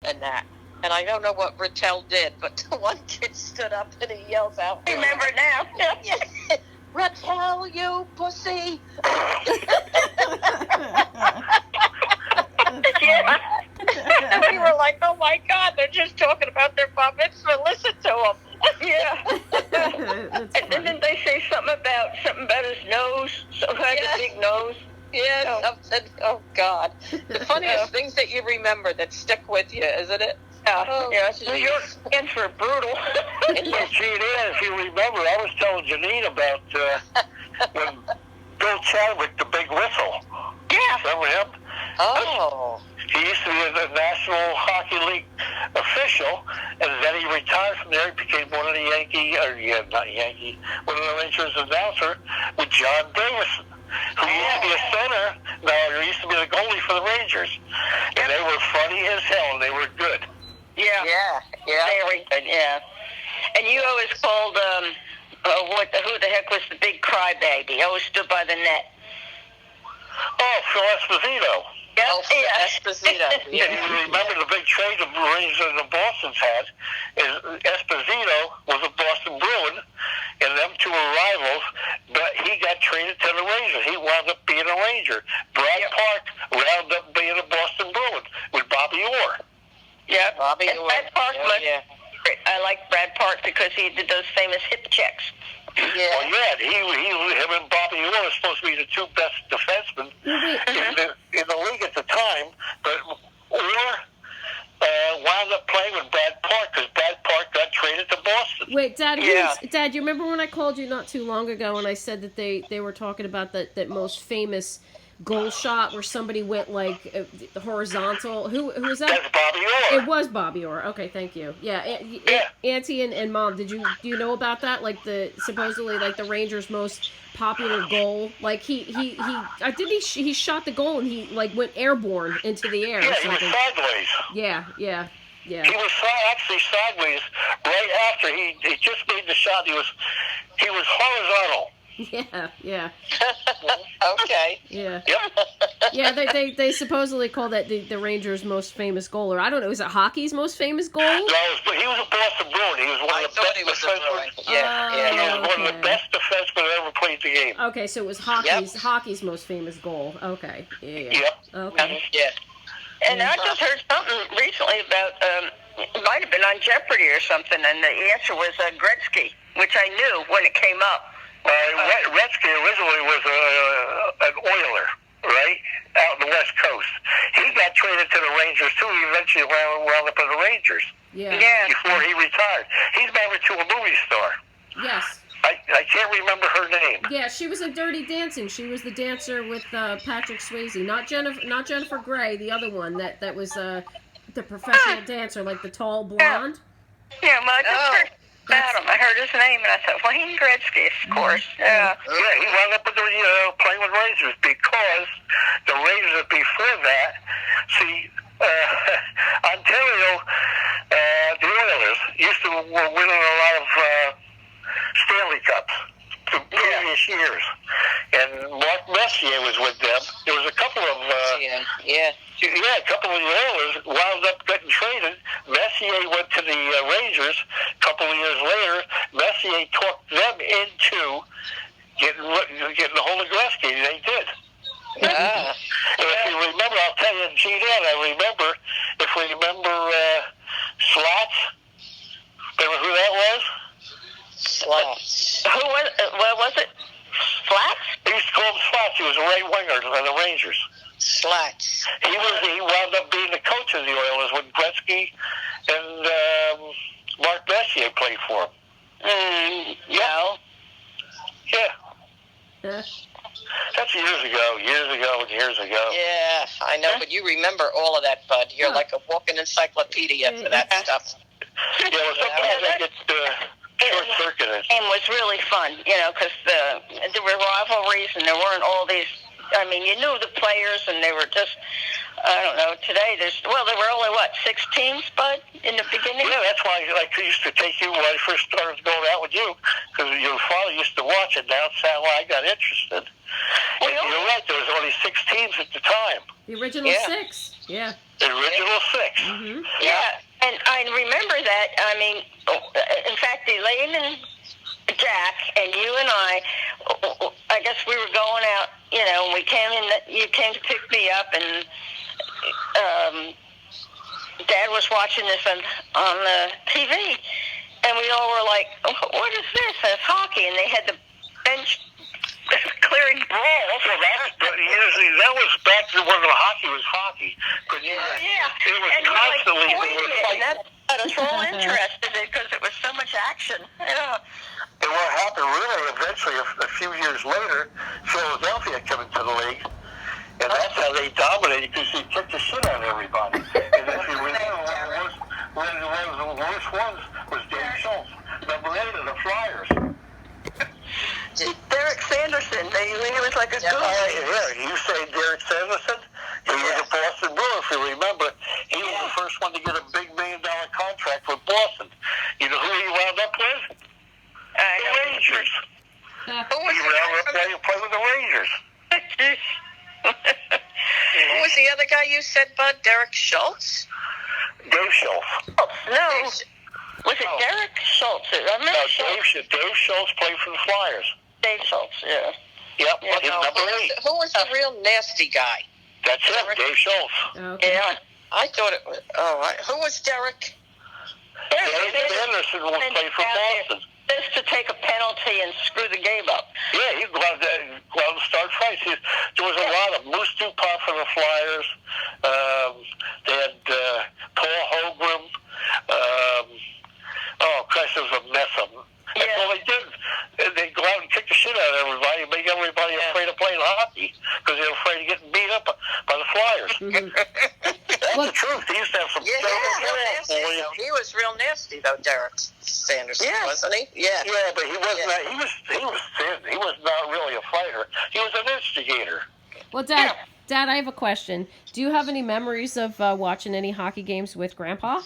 and that. And I don't know what Rattel did, but one kid stood up and he yells out, I remember now. Yeah. Rattel, you pussy. Yeah. And we were like, oh my God, they're just talking about their bar mitzvah. Listen to them. Yeah. And didn't they say something about his nose? Some kind of big nose? Yeah, oh God. The funniest things that you remember that stick with you, isn't it? Yeah, New York fans were brutal. Yes, Diane, if you remember, I was telling Janine about when Bill Chadwick, the big whistle. Yeah. Remember him? Oh. He used to be the National Hockey League official, and then he retired from there. He became one of the one of the Rangers announcer with John Davison, who used to be a center. Now, he used to be the goalie for the Rangers. And they were funny as hell, and they were good. Yeah. Very good, yeah. And you always called, who the heck was the big crybaby? Always stood by the net. Oh, Phil Esposito. Yep. Oh, Esposito. Yeah. And you remember the big trade the Rangers and the Bostons had is Esposito was a Boston Bruin, and them two were rivals, but he got traded to the Rangers. He wound up being a Ranger. Brad Park wound up being a Boston Bruin with Bobby Orr. Yeah, Bobby Orr. Brad Park I like Brad Park because he did those famous hip checks. Yeah. Well, him and Bobby Orr were supposed to be the two best defensemen in the league at the time, but Orr wound up playing with Brad Park because Brad Park got traded to Boston. Wait, Dad, Dad, you remember when I called you not too long ago and I said that they were talking about that most famous goal shot where somebody went like horizontal? Who was that? That's Bobby Orr. It was Bobby Orr. Okay, thank you. Yeah, Auntie and Mom, do you know about that? Like supposedly like the Rangers' most popular goal. Like he shot the goal and he like went airborne into the air. Yeah, or he was something. sideways. Yeah. He was actually sideways right after he just made the shot. He was horizontal. Yeah. Okay. Yeah. Yep. Yeah, they supposedly call that the Rangers' most famous goal, or I don't know, is it hockey's most famous goal? No, he was a Boston Bruin. He was one of the best defensemen. Yeah. He was one of the best defensemen that ever played the game. Okay, so it was hockey's most famous goal. Okay. Yeah. Yep. Okay. Yeah. And I just heard something recently about, it might have been on Jeopardy or something, and the answer was Gretzky, which I knew when it came up. Gretzky originally was an Oiler, right, out on the West Coast. He got traded to the Rangers, too. He eventually wound up in the Rangers before he retired. He's married to a movie star. Yes. I can't remember her name. Yeah, she was in Dirty Dancing. She was the dancer with Patrick Swayze. Not Jennifer Grey, the other one that was the professional dancer, like the tall blonde. Yeah, well, I just heard about him. I heard his name, and I thought, Wayne Gretzky, of course. Yeah. Yeah, he wound up with playing with Rangers because the Rangers before that, Ontario, the Oilers used to were winning a lot of Stanley Cups the previous years, and Mark Messier was with them. There was a couple of a couple of the Oilers wound up getting traded. Messier went to the Rangers. A couple of years later, Messier talked them into getting a hold of Gretzky, and they did. And if you remember, I'll tell you, I remember, if we remember Slats, remember who that was? Slats. Who was it? What was it? Slats? They used to call him Slats. He was a right winger for the Rangers. Slats. He wound up being the coach of the Oilers when Gretzky and Mark Messier played for him. Yeah. That's years ago. Yeah, I know, but you remember all of that, Bud. You're like a walking encyclopedia for that stuff. Yeah, well, sometimes I get short-circuited. The game was really fun, because there were rivalries and there weren't all these. I mean, you knew the players, and they were just. I don't know. Today, there were only 6 teams, Bud, in the beginning. Yeah, that's why I used to take you when I first started going out with you, because your father used to watch it. Now that's how I got interested. Well, you're right. There was only 6 teams at the time. The original 6. Yeah. The original 6. Mm-hmm. Yeah, And I remember that, I mean, in fact, Elaine and Jack and you and I guess we were going out, you know, and we came in, you came to pick me up, and Dad was watching this on the TV, and we all were like, what is this? And it's hockey, and they had the bench clearing balls. Well, that was back when hockey was hockey. Yeah. It was and constantly and that got us all interested because it was so much action. Yeah. And what happened really eventually, a few years later, Philadelphia came into the league, and that's how they dominated, because they kicked the shit out of everybody. And if you remember, one of the worst ones was Dave Schultz, number 8 of the Flyers. Derek Sanderson, he was like a Yeah, you say Derek Sanderson? He was a Boston Brewer, if you remember. He was the first one to get a big $1 million contract with Boston. You know who he wound up with? The Rangers. He wound up playing with the Rangers. Who was the other guy you said, Bud? Derek Schultz? Dave Schultz. No. Was it Derek Schultz? I remember Dave Schultz played for the Flyers. Dave Schultz, yeah. Yep, he's number 8. Who was the real nasty guy? That's him, Dave Schultz. Okay. Yeah. I thought it was... who was Derek? Derek Anderson was played for Boston. Just to take a penalty and screw the game up. Yeah, he'd go out and start fights. There was a lot of Moose Dupont for the Flyers. They had Paul Holgram. Christ, it was a mess of them. That's all they did. They'd go out and kick the shit out of everybody and make everybody afraid of playing hockey because they were afraid of getting beat up by the Flyers. That's the truth. He used to have some he was real nasty, though, Derek Sanderson, wasn't he? Yeah. Yeah, but he wasn't. He was thin. He was not really a fighter. He was an instigator. Well, Dad, I have a question. Do you have any memories of watching any hockey games with Grandpa? All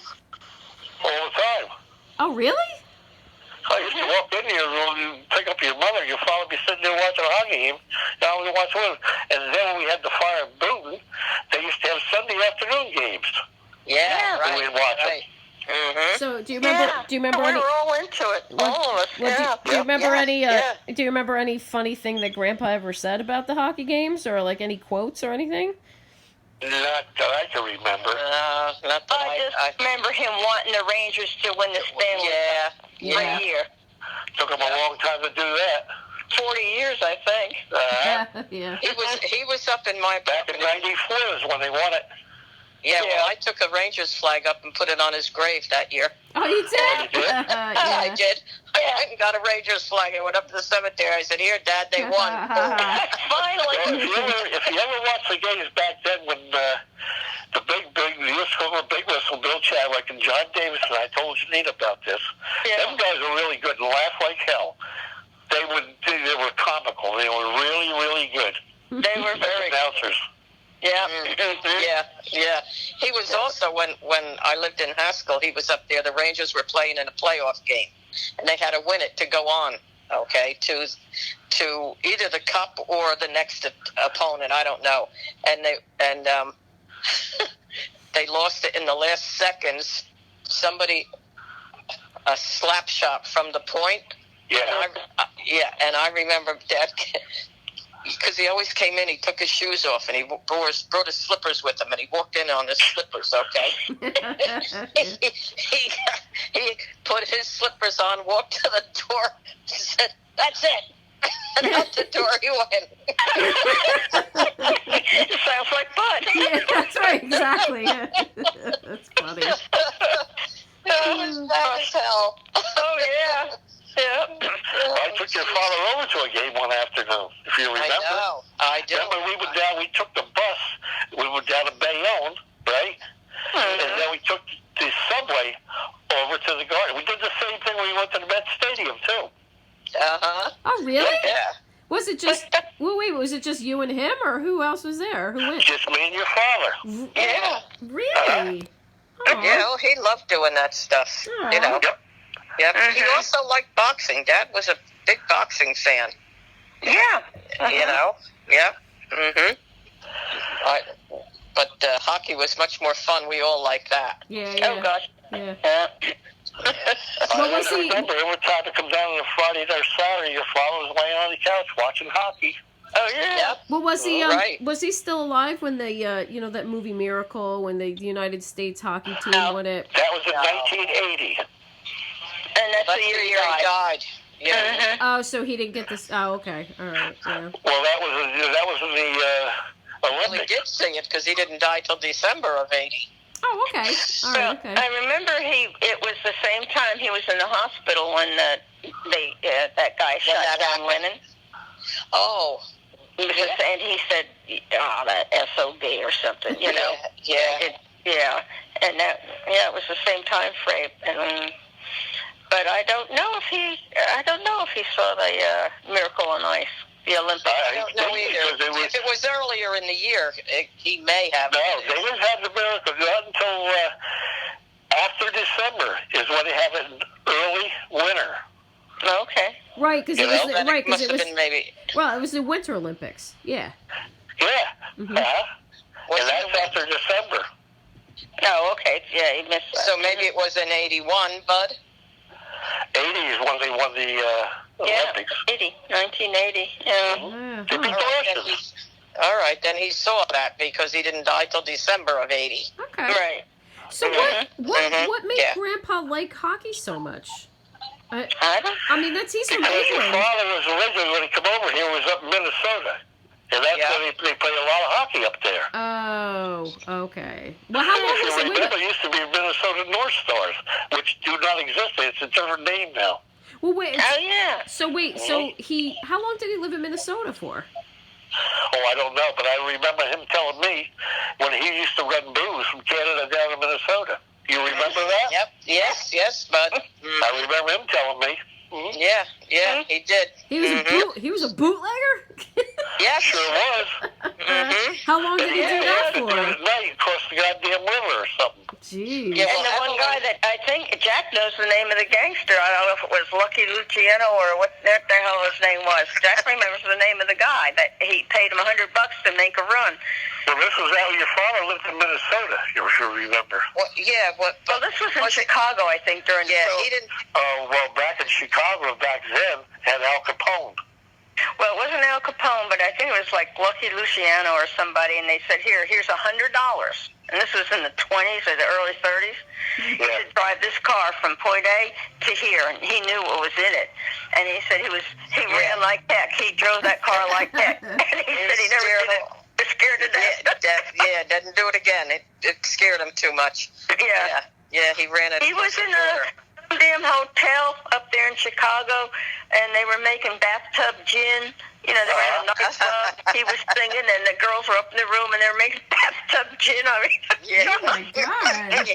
the time. Oh, really? I used to walk in here and pick up your mother. Your father would be sitting there watching a hockey game. Now we watch one. And then when we had the Fire in Boonton, they used to have Sunday afternoon games. Yeah, right. And we'd watch them. Mm-hmm. So do you remember we any? were all into it. All of us. Do you remember any? Do you remember any funny thing that Grandpa ever said about the hockey games, or like any quotes or anything? Not that I can remember. Not that I remember him wanting the Rangers to win the Stanley Cup. Yeah. Year. Took him a long time to do that. 40 years, I think. Yeah. He was up in my back in '94 is when they won it. Yeah, well, I took a Rangers flag up and put it on his grave that year. Oh, you did? I did. I went and got a Rangers flag. I went up to the cemetery. I said, "Here, Dad, they won." Finally. Well, if you ever watched the games back then when the big whistle, Bill Chadwick and John Davis, and I told Janine about this, them guys were really good and laughed like hell. They were comical. They were really, really good. They were very announcers. Yeah, yeah. He was also, when I lived in Haskell, he was up there. The Rangers were playing in a playoff game, and they had to win it to go on, okay, to either the cup or the next opponent, I don't know. And they lost it in the last seconds. Somebody, a slap shot from the point. Yeah. And I remember Dad... Because he always came in, he took his shoes off, and he brought his slippers with him, and he walked in on his slippers, okay? he put his slippers on, walked to the door, said, "That's it." And out the door he went. It sounds like Bud. Yeah, that's right, exactly. That's funny. That was bad as hell. Oh, yeah. Yeah. I took your father over to a game one afternoon, if you remember. I do. Remember, we took the bus, we were down to Bayonne, right? And then we took the subway over to the garden. We did the same thing when we went to the Met Stadium, too. Uh-huh. Oh, really? Yeah. Was it just, was it just you and him, or who else was there? Who went? Just me and your father. Yeah. Really? Yeah, he loved doing that stuff, you know. Yep. Yep. He also liked boxing. Dad was a big boxing fan. Yeah. You know? Yep. Mm-hmm. But hockey was much more fun. We all liked that. Yeah. Oh, gosh. Yeah. I remember every time it comes down on a Friday or Saturday, your father was laying on the couch watching hockey. Oh yeah. Yep. Well, was he Right. was he still alive when the that movie Miracle, when the United States hockey team won it? That was in 1980. And that's the year he he died. Yeah. Mhm. Oh, so he didn't get this. Oh, okay, all right, yeah. Well, that was in the Well, he Olympics. did see it because he didn't die till December of '80. Oh, okay, all right, okay. I remember it was the same time he was in the hospital when that guy shot down Lennon. Oh. And he said, that SOB or something, you know. Yeah. And it was the same time frame. And, but I don't know if he saw the Miracle on Ice, the Olympics. I don't know either. If it was earlier in the year, he may have. No, they didn't have the Miracle not until after December is when they have it in early winter. Okay. Right, because it was been maybe. Well, it was the Winter Olympics. Yeah. Yeah. Mm-hmm. And that's after December. Oh, okay. Yeah, he missed that. So maybe it was in '81, Bud. 80 is when they won the Olympics. 1980. Yeah. They beat Boston. All right, then he saw that because he didn't die till December of '80. Okay. Right. So what made Grandpa like hockey so much? I mean, he's from Because your England. father was originally, when he came over here, was up in Minnesota. And that's where they play a lot of hockey up there. Oh, okay. Well, how long was it? Remember, it used to be Minnesota North Stars, which do not exist. It's a different name now. Well, wait. Oh, yeah. So how long did he live in Minnesota for? Oh, I don't know, but I remember him telling me when he used to run booze from Canada down to Minnesota. You remember that? Yep. Yes, Bud. I remember him telling me. Mm-hmm. Yeah, he did. He was a bootlegger? Yes. Sure was. Mm-hmm. How long did he do that for? At night across the goddamn river or something. Jeez. Yeah, And the one guy that I think Jack knows the name of the gangster. I don't know if it was Lucky Luciano or what the hell his name was. Jack remembers the name of the guy that he paid him $100 to make a run. Well, this was out. Your father lived in Minnesota. You sure remember? Well, yeah. Well, this was in Chicago, I think, during the he didn't. Oh, well, back in Chicago back then had Al Capone. Well, it wasn't Al Capone, but I think it was like Lucky Luciano or somebody, and they said, here's $100. And this was in the 20s or the early 30s. He said, drive this car from point A to here, and he knew what was in it. And he said he ran like heck. He drove that car like heck. And he said he never did it. He was scared to death. Didn't do it again. It scared him too much. Yeah, he ran it. He was in a damn hotel up there in Chicago, and they were making bathtub gin. You know, they were at a nightclub. He was singing, and the girls were up in the room, and they were making bathtub gin. I mean, oh my God.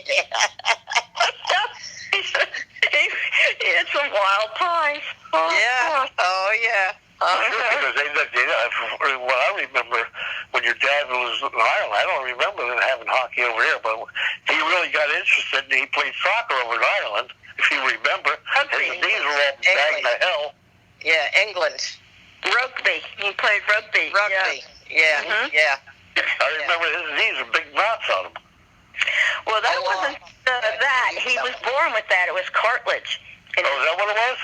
He had some wild times. Oh, yeah. Because what I remember when your dad was in Ireland, I don't remember them having hockey over here, but he really got interested and he played soccer over in Ireland, if you remember. His knees were all banged to hell. Yeah, England. Rugby. He played rugby. Yeah. I remember his knees were big knots on him. Well, that wasn't that. He was born with that. It was cartilage. Oh, is that what it was?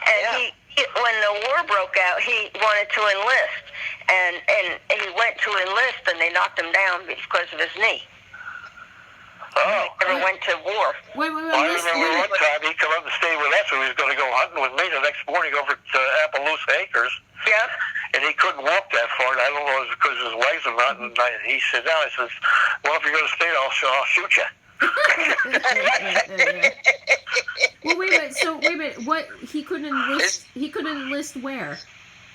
And when the war broke out, he wanted to enlist, and he went to enlist, and they knocked him down because of his knee. Oh. He never went to war. Wait. I remember one time he came up and stayed with us, and he was going to go hunting with me the next morning over at Appaloosa Acres. Yeah. And he couldn't walk that far, and I don't know if it was because his legs were not, and he said, I says, well, if you're going to stay there, I'll shoot you. Well, wait a minute. What he couldn't enlist? He couldn't enlist where?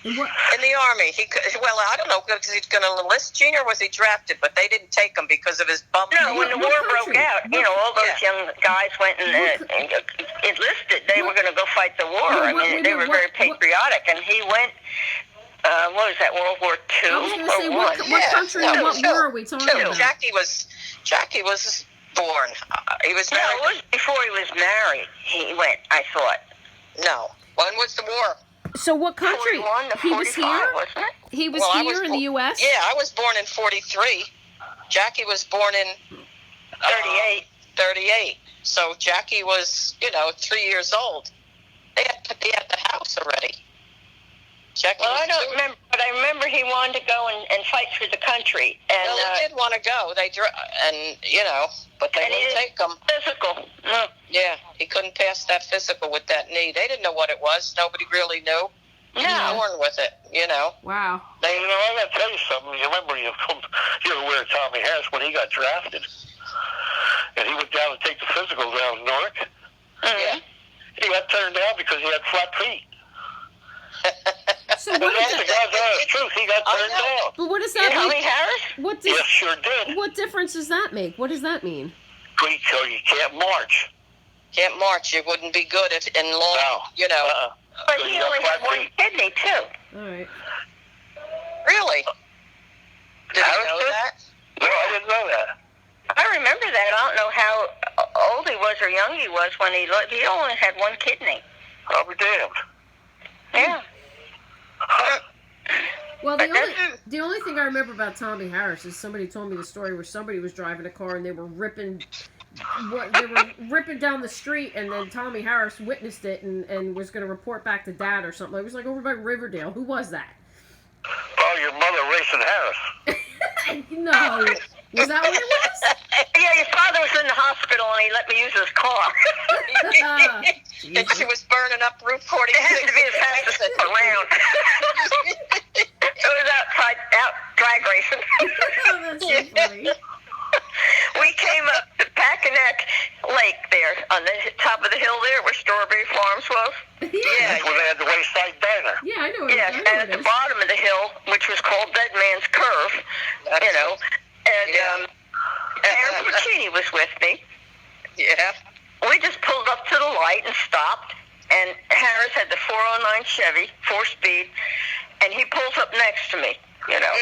In the army. I don't know, because he's going to enlist, Gene, or was he drafted? But they didn't take him because of his bum. No, when the war broke out, all those young guys went and enlisted. They were going to go fight the war. They were very patriotic, and he went. What was that, World War II? I was going to say, what country and what war are we talking about? Jackie was born. He was married. No, it was before he was married. He went, I thought. No. When was the war? So what country? 41 to 45, he was here? Wasn't it? He was here in the U.S.? Yeah, I was born in 43. Jackie was born in... 38. 1938. So Jackie was, 3 years old. They had to be at the house already. Jackie I don't remember, but I remember he wanted to go and fight for the country. And, well, he did want to go. But they didn't take him. Physical. No. Yeah, he couldn't pass that physical with that knee. They didn't know what it was. Nobody really knew. He was born with it, Wow. I got to tell you something. You remember you were aware of Tommy Harris when he got drafted, and he went down to take the physical down in Newark. Yeah. He got turned down because he had flat feet. So what is the God's honest truth. He got turned down. But what does that Tommy mean? Harris? Yes, sure did. What difference does that make? What does that mean? You can't march. Can't march. You wouldn't be good if in long, No. But he only had one kidney, too. All right. Really? Did you know that? No, I didn't know that. I remember that. I don't know how old he was or young he was when he only had one kidney. I'll be damned. Yeah. Well, the only thing I remember about Tommy Harris is somebody told me the story where somebody was driving a car and they were ripping down the street, and then Tommy Harris witnessed it and was going to report back to Dad or something. It was like over by Riverdale. Who was that? Oh, your mother, Racing Harris. No. Was that what it was? Yeah, your father was in the hospital and he let me use his car. And she was burning up Route 46. It had to be the fastest around. It was out drag racing. Oh, that's so funny. We came up to Packanack Lake there on the top of the hill there where Strawberry Farms was. Yeah. That's where they had the Wayside Diner. Yeah, I know. Yes, and at the bottom of the hill, which was called Dead Man's Curve, and Aaron Puccini was with me. Yeah. We just pulled up to the light and stopped, and Harris had the 409 Chevy, 4-speed, and he pulls up next to me, And I'm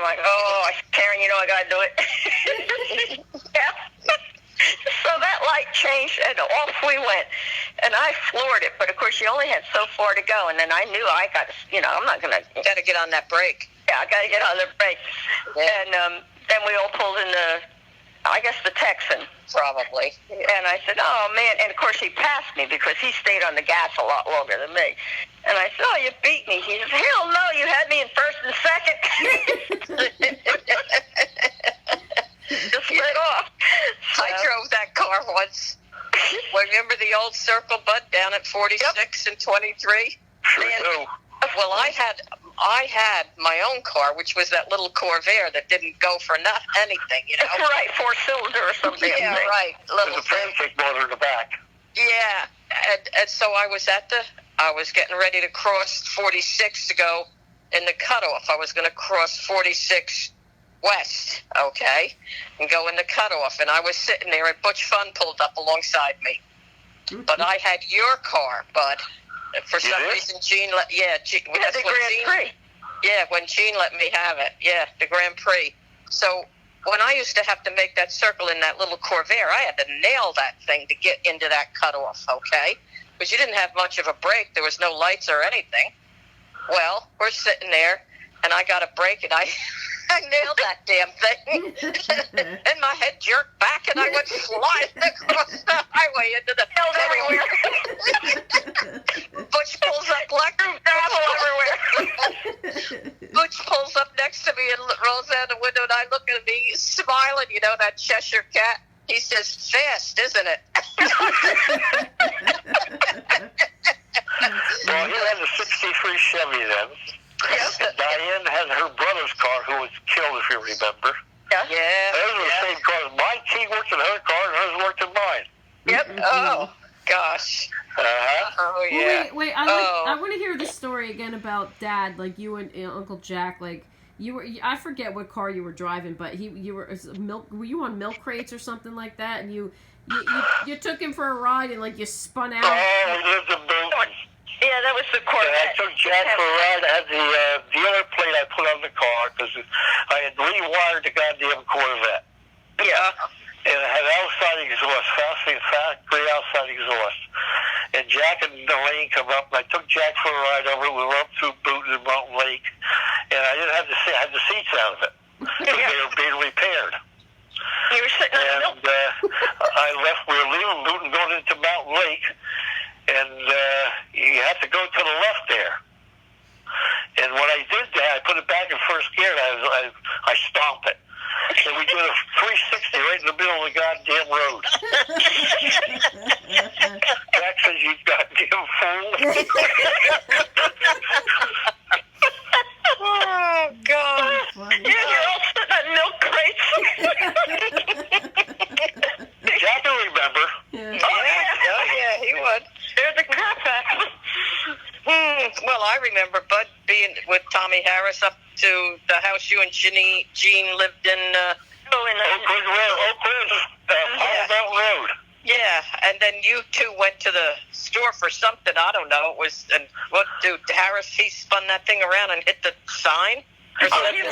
like, Karen, I got to do it. Yeah. So that light changed, and off we went. And I floored it, but of course you only had so far to go, and then I knew I got to, I'm not going to. Got to get on that brake. Yeah, I got to get on the brake. Yeah. And then we all pulled in the Texan. Probably. And I said, oh, man. And, of course, he passed me because he stayed on the gas a lot longer than me. And I said, oh, you beat me. He says, hell no, you had me in first and second. Just lit off. I drove that car once. Remember the old Circle Bud down at 46 and 23? Sure do. Well, I had my own car, which was that little Corvair that didn't go for anything, Right, 4-cylinder or something. Yeah, right. There's a pancake motor in the back. Yeah, and so I was getting ready to cross 46 to go in the cutoff. I was going to cross 46 west, okay, and go in the cutoff. And I was sitting there, and Butch Fun pulled up alongside me. But I had your car, Bud. For some reason, Gene let the Grand Prix. Yeah, when Gene let me have it. Yeah, the Grand Prix. So when I used to have to make that circle in that little Corvair, I had to nail that thing to get into that cutoff, okay? Because you didn't have much of a brake. There was no lights or anything. Well, we're sitting there, and I got a brake, and I nailed that damn thing. And my head jerked back, and I went flying across the highway into the field everywhere. Butch pulls up like gravel everywhere. Butch pulls up next to me and rolls down the window, and I look at him, he's smiling, that Cheshire cat. He says, fast, isn't it? Well, he had a 63 Chevy then. Yes. And Diane had her brother's car, who was killed, if you remember. Yeah. Those were the same cars. He worked in her car, and hers worked in mine. Yep. Oh, gosh. Uh-huh. Oh, yeah. Well, wait. I want to hear the story again about Dad, like you and Uncle Jack, like you were. I forget what car you were driving, but you were Were you on milk crates or something like that? And you took him for a ride and like you spun out. Oh, we lived in Boonton. Yeah, that was the Corvette. I took Jack for a ride. I had the dealer plate I put on the car because I had rewired the goddamn Corvette. Yeah. And it had outside exhaust, factory outside exhaust. And Jack and Elaine come up, and I took Jack for a ride over. We were up through Boonton and Mountain Lake, and I didn't have I had the seats out of it because they were being repaired. You were sitting on the milk. I left. We were leaving Newton going into Mountain Lake, and you have to go to the left there. And when I did that, I put it back in first gear, and I stomped it. And we did a 360 right in the middle of the goddamn road. Jack says, "You goddamn fool." Oh, God. Yeah, you're all sitting on milk crates. Jack will remember. Yeah. Oh, yeah, he would. There's a cutback. Well, I remember Bud being with Tommy Harris up to the house you and Jean lived in. Oak Ridge Road, Mountain Road. Yeah, and then you two went to the store for something. I don't know. It was, and what dude Harris? He spun that thing around and hit the sign. Or something.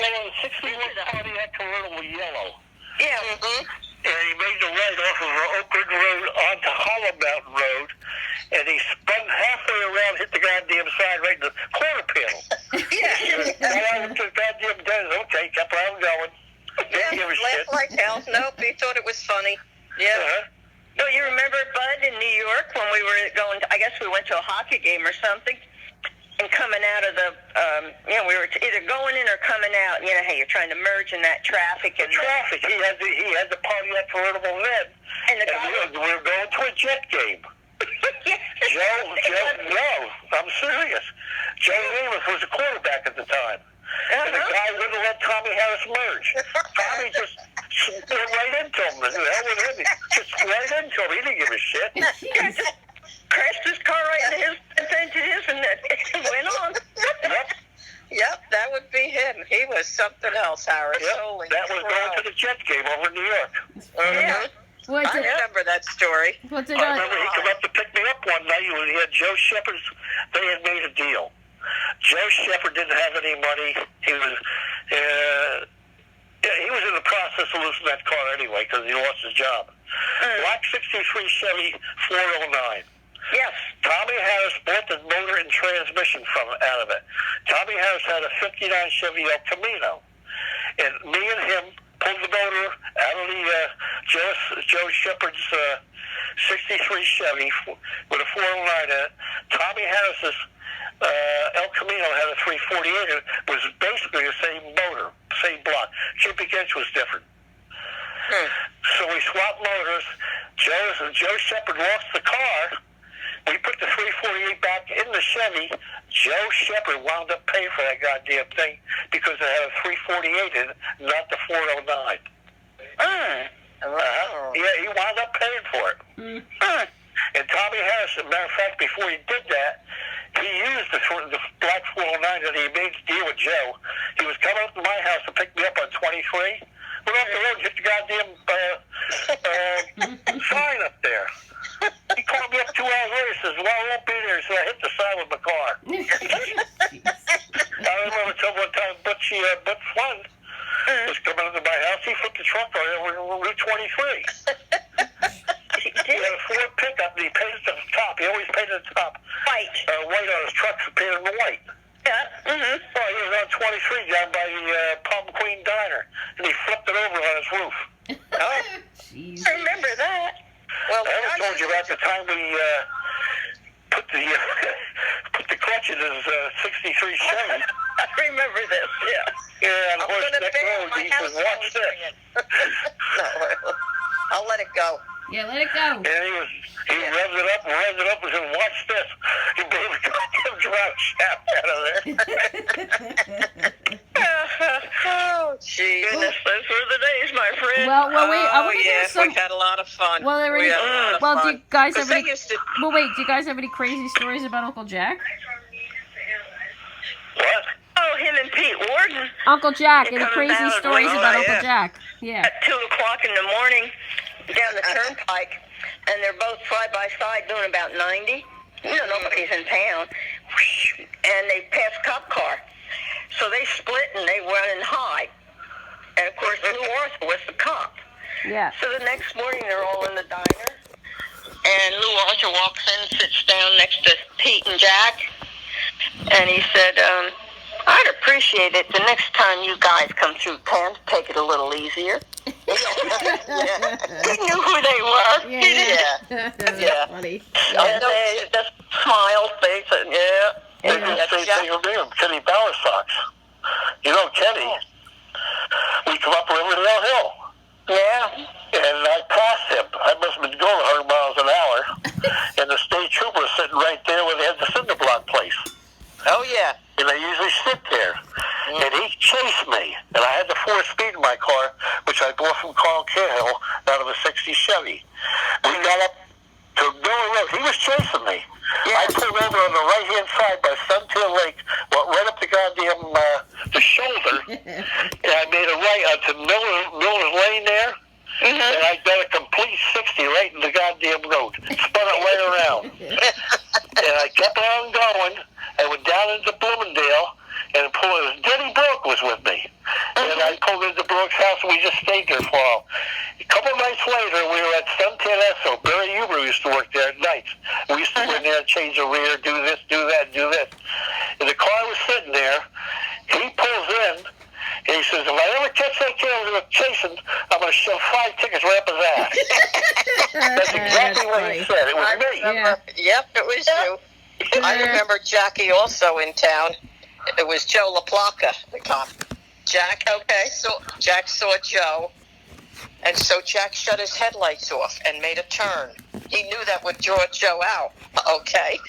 61 Pontiac convertible yellow. Yeah. Mm-hmm. And he made the right off of Oak Ridge Road onto Hollow Mountain Road, and he spun halfway around, hit the goddamn sign right in the quarter panel. Yeah. I went to the goddamn desert. Okay, kept on going. Didn't give a shit. Laughed like hell. Nope, he thought it was funny. Yeah. Uh-huh. No, you remember Bud in New York when we were going to, I guess we went to a hockey game or something, and coming out of the, we were either going in or coming out. You know how you're trying to merge in that traffic. The traffic. He had the Pontiac convertible then, And the guy, we were going to a Jet game. Joe, no, I'm serious. Joe Namath was a quarterback at the time. And the guy wouldn't let Tommy Harris merge. Tommy just went right into him. The hell with him. Just right into him. He didn't give a shit. just crashed his car right into his, and it went on. Yep, that would be him. He was something else, Harris. Yep, Holy that was crap. going to the Jets game over in New York. Yeah. What's I it? remember that story. What's it? I remember he came up to pick me up one night. He had Joe Shepard's. They had made a deal. Joe Shepard didn't have any money. He was in the process of losing that car anyway because he lost his job. Black 63 Chevy 409. Yes. Tommy Harris bought the motor and transmission out of it. Tommy Harris had a 59 Chevy El Camino. And me and him pulled the motor out of the Joe Shepard's 63 Chevy with a 409 in it. Tommy Harris's El Camino had a 348 in it. It was basically the same motor, same block. Cubic inch was different. So we swapped motors. Joe Shepard lost the car. We put the 348 back in the Chevy. Joe Shepard wound up paying for that goddamn thing because it had a 348 in it, not the 409. Yeah, he wound up paying for it. And Tommy Harris, as a matter of fact, before he did that, he used the black 409 that he made the deal with Joe. He was coming up to my house to pick me up on 23. Went off the road and hit the goddamn sign up there. He called me up 2 hours later and says, "Well, I won't be there." So I hit the sign with my car. I remember one time Butch Flynn was coming into my house. He flipped the truck on Route 23. He had a Ford pickup and he painted the top. He always painted the top White. White on his truck, painted them white. Yeah. Oh, he was on 23 down by the Palm Queen Diner, and he flipped it over on his roof. Oh, Jeez. I remember that. well, I haven't told you about the time we put the clutch in his 63 Chevy. I remember this, yeah. Yeah, on I'm going to Horseneck bet Road. my He house said, "Watch this." No, I'll let it go. Yeah, let it go. And he revved it up and said, "Watch this." He blew the goddamn drive shaft out of there. Oh, jeez. Goodness, those were the days, my friend. Well, wait. I want to hear yes, some. we had a lot of fun. Well, We had a lot of do fun. you guys 'Cause have any? they used to- Well, wait. Do you guys have any crazy stories about Uncle Jack? What? Oh, him and Pete Warden Uncle Jack. They're Any coming crazy down stories the road, about Uncle yeah. Jack? Yeah. at 2 o'clock in the morning down the turnpike, and they're both side by side doing about 90. You know, nobody's in town. And they pass a cop car. So they split and they run and hide. And of course, Lou Arthur was the cop. Yeah. So the next morning, they're all in the diner. And Lou Arthur walks in, sits down next to Pete and Jack. And he said, I'd appreciate it the next time you guys come through town to take it a little easier. He knew who they were. Yeah. Funny. And they just smiled, face it, They did the same thing with me, Kenny Bauer socks. You know, Kenny, we come up Riverdale Hill. Yeah. And I passed him. I must have been going 100 miles an hour. And the state trooper was sitting right there where they had the cinder block place. Oh, yeah. And I usually sit there. And he chased me. And I had the 4-speed in my car, which I bought from Carl Cahill out of a 60 Chevy. We got up to Miller Road. He was chasing me. I pulled over on the right-hand side by Suntail Lake, went right up the goddamn the shoulder, and I made a right onto Miller's Lane there, and I got a complete 60 right in the goddamn road. Spun it right around. And I kept on going. I went down into Bloomingdale, and Denny Brooke was with me. And I pulled into Brooke's house, and we just stayed there for a while. A couple of nights later, we were at Suntan Esso. Barry Huber used to work there at nights. We used to go in there and change the rear, do this, do that, do this. And the car was sitting there. He pulls in, and he says, if I ever catch that kid chasing, I'm going to shove 5 tickets right up his ass. That's exactly what he said. It was me. Yep, it was you. I remember Jackie also in town. It was Joe LaPlaca, the cop. Jack saw Joe, and so Jack shut his headlights off and made a turn. He knew that would draw Joe out, okay?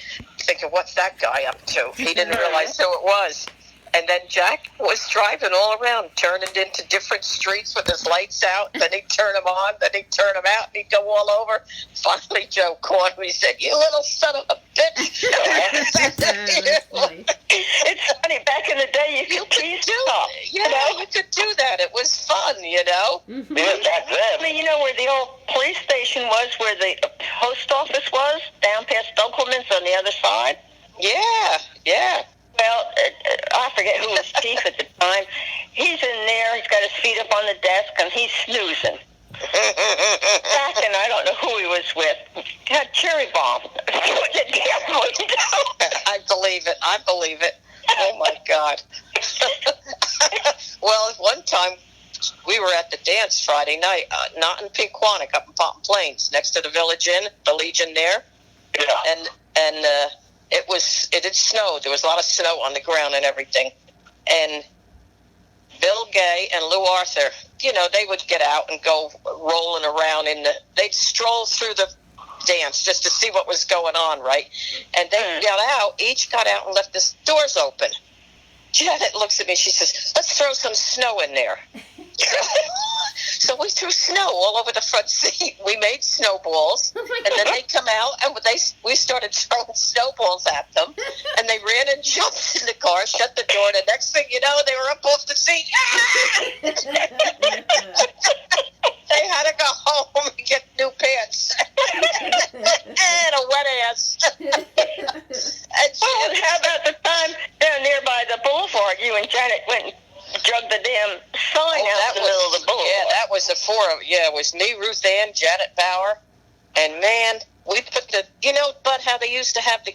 Thinking, what's that guy up to? He didn't realize who it was. And then Jack was driving all around, turning into different streets with his lights out. Then he'd turn them on, then he'd turn them out, and he'd go all over. Finally, Joe caught him. He said, you little son of a bitch. It's funny, back in the day, you could do stuff. Yeah, you could do that. It was fun, you know? Yeah, back then. You know where the old police station was, where the post office was, down past Dunkelman's on the other side? Yeah. Well, I forget who was chief at the time. He's in there. He's got his feet up on the desk, and he's snoozing. Back then, I don't know who he was with. He had cherry bomb. I believe it. Oh, my God. Well, one time, we were at the dance Friday night, not in Pequannock, up in Pompton Plains, next to the Village Inn, the Legion there. Yeah. And it had snowed. There was a lot of snow on the ground and everything. And Bill Gay and Lou Arthur, you know, they would get out and go rolling around they'd stroll through the dance just to see what was going on, right? And they each got out and left the doors open. Janet looks at me, she says, let's throw some snow in there. So we threw snow all over the front seat. We made snowballs, and then they come out, and we started throwing snowballs at them, and they ran and jumped in the car, shut the door, and the next thing you know, they were up off the seat. They had to go home and get new pants. And a wet ass. And how about the time down there by the boulevard, you and Janet went and drug the damn sign out in the middle of the boulevard? Yeah, that was the four of it was me, Ruth Ann, Janet Bauer, and man, we put but how they used to have the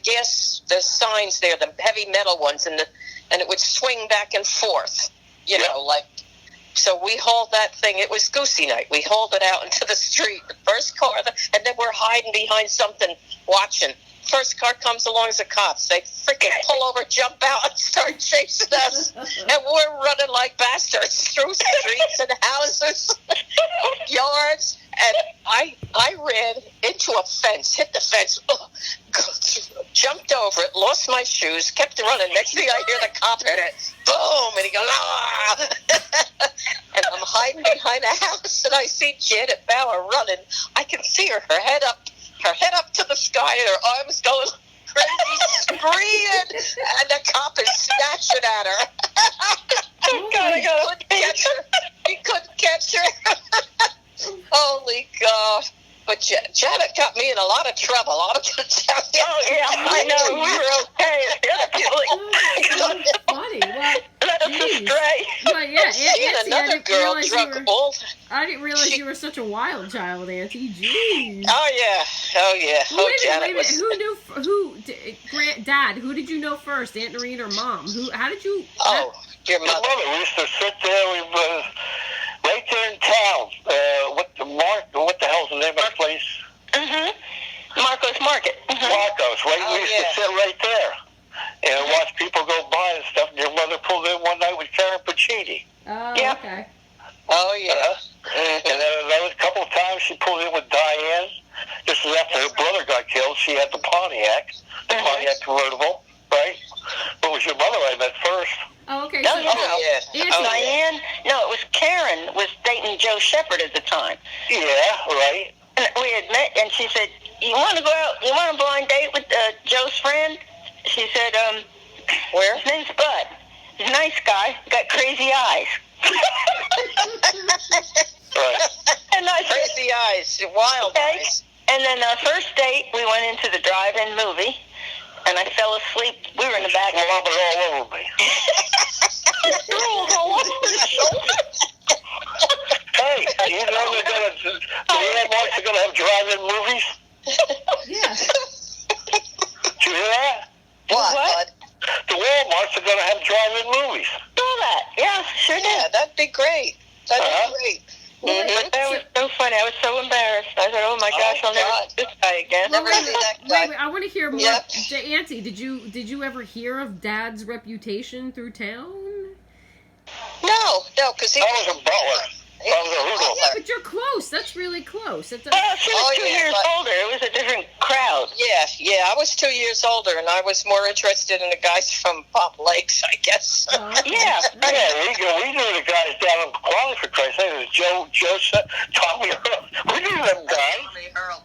signs there, the heavy metal ones, and it would swing back and forth, you know, like. So we hauled that thing. It was Goosey night. We hauled it out into the street. The first car, and then we're hiding behind something, watching. First car comes along as the cops. They freaking pull over, jump out, and start chasing us. And we're running like bastards through streets and houses, yards. And I ran into a fence, hit the fence, jumped over it, lost my shoes, kept running. Next thing I hear the cop hit it. Boom! And he goes, ah! And I'm hiding behind a house, and I see Janet Bauer running. I can see her head up to the sky, and her arms going crazy, screaming, and the cop is snatching at her. He couldn't catch her. Holy God. But Janet got me in a lot of trouble. Oh, yeah, I know. We were okay. That's funny. Well, let us astray. Well, yeah, another girl drunk all. I didn't realize you were such a wild child, Auntie. Jeez. Oh, yeah. Well, wait a minute. Dad, who did you know first, Aunt Noreen or Mom? How did you... Oh, your mother. We used to sit there, right there in town. What the hell's the name of the place? Marcos Market. Marcos, right? Oh, We used to sit right there and watch people go by and stuff. And your mother pulled in one night with Karen Pacini. Oh, Yeah. okay. Oh, yeah. And then another couple of times she pulled in with Diane. This is after her brother got killed. She had the Pontiac convertible, right? But it was your mother I met first. Oh, okay. No, So, no. Auntie, Diane? No, it was Karen was dating Joe Shepard at the time. Yeah, right. And we had met, and she said, "You want to go out? You want a blind date with Joe's friend?" She said, Where? "His name's Bud. He's a nice guy. Got crazy eyes." Right. And I said, Crazy eyes, wild "Okay." eyes. And then first date, we went into the drive-in movie, and I fell asleep. We were in the back. Rubbing all over me. Hey, you know Diane Marks are going to have drive-in movies? yeah. Did you hear that? What? The Walmarts are going to have drive-in movies. Saw that? Yeah, sure did. Yeah, that'd be great. That'd be great. But that was so funny. I was so embarrassed. I said, "Oh my gosh, I'll never see this guy again." Well, Never see that guy. wait, I want to hear more. Yep. Auntie, did you ever hear of Dad's reputation through town? No, because he I was a butler. I was a hoodoo. Yeah, but you're close. That's really close. It's a, She was 2 years older. It was a different crowd. Yeah, I was 2 years older, and I was more interested in the guys from Palm Lakes, I guess. oh, okay. Yeah. Yeah, we knew the guys down in Quality, for Christ's sake. It was Joe, Tommy Earl. We knew them guys.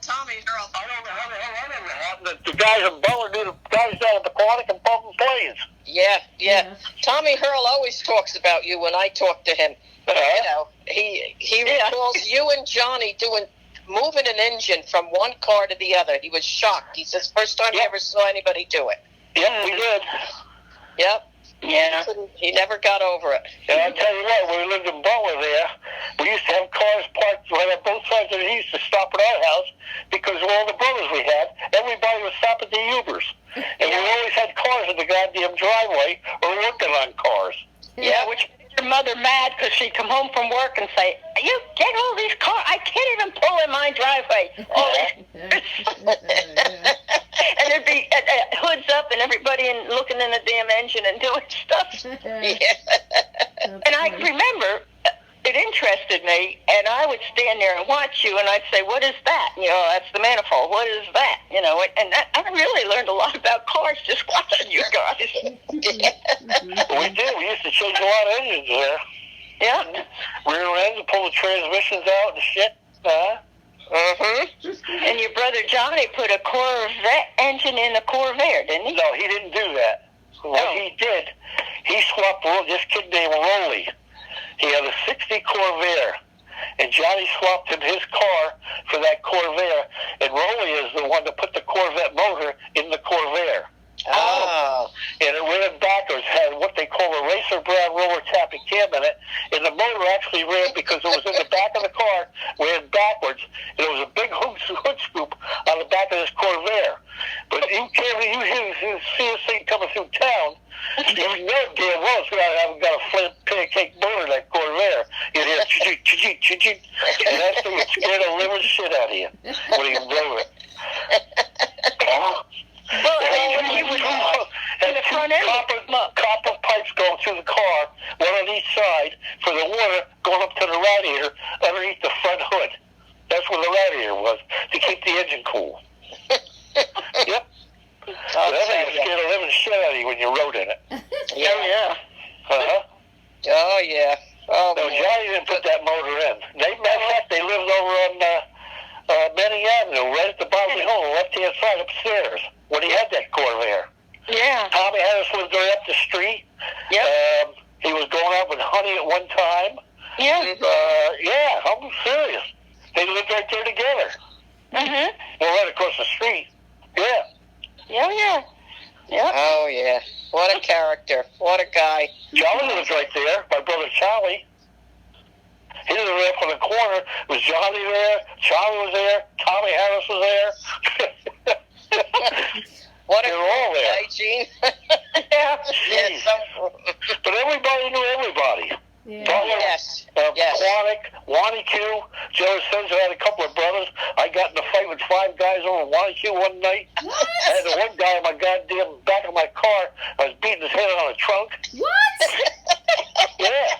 Tommy Earl. I don't know how the hell that happened. The guys in Butler knew the guys down at the Quality and Pumpkin Plains. Yeah. Tommy Hurl always talks about you when I talk to him. You know, he recalls you and Johnny moving an engine from one car to the other. He was shocked. He says, first time he ever saw anybody do it. Yep, we did. Yep. Yeah. He never got over it. And I'll tell you what, when we lived in Butler there, we used to have cars parked right on both sides of the east to stop at our house because of all the brothers we had. Everybody would stop at the Ubers. And we always had cars in the goddamn driveway or working on cars. Yeah, which made your mother mad because she'd come home from work and say, "You get all these cars. I can't even pull in my driveway." And there'd be hoods up and everybody looking in the damn engine and doing stuff. And I remember it interested me, and I would stand there and watch you, and I'd say, "What is that?" You know, "That's the manifold. What is that?" You know, and I really learned a lot about cars just watching you guys. We did. We used to change a lot of engines there. Yeah. Rear ends, pull the transmissions out and shit. And your brother Johnny put a Corvette engine in a Corvair, didn't he? No, he didn't do that. What he did, he swapped this kid named Rolly. He had a 60 Corvair, and Johnny swapped him his car for that Corvair, and Rolly is the one that put the Corvette motor in the Corvair. Oh. And it ran backwards, had what they call a racer brown roller tapping cam in it, and the motor actually ran because it was in the back of the car, ran backwards, and it was a big hood scoop on the back of this Corvair. But you see this thing coming through town, you know damn well it's going to have got a flat pancake motor in that Corvair. You'd hear chee-chee, and that thing would scare the living shit out of you when he drove it. And copper pipes going through the car, one on each side, for the water going up to the radiator underneath the front hood. That's where the radiator was, to keep the engine cool. Yep. That thing scared the living shit out of you when you rode in it. Yeah. Uh-huh. Oh, yeah. Oh, No, Johnny didn't put that motor in. Matter of fact, they lived over on Manning Avenue, right at the bottom of the hill, left-hand side upstairs, when he had that Corvair. Yeah. Tommy Harris lived right up the street. Yep. He was going out with Honey at one time. Yeah. Yeah, I'm serious. They lived right there together. Well, right across the street. Yeah. Yeah. Oh, yeah. What a character. What a guy. Charlie was right there, my brother Charlie. He was right up on the corner. Was Johnny there? Charlie was there. Tommy Harris was there. What a They were all there. guy, Gene. Yeah. Jeez. But everybody knew everybody. Yeah. Butler, Yes. Quantic, having 5 guys over watch you one night. What? I had the one guy in my goddamn back of my car. I was beating his head on the trunk. What? Yeah.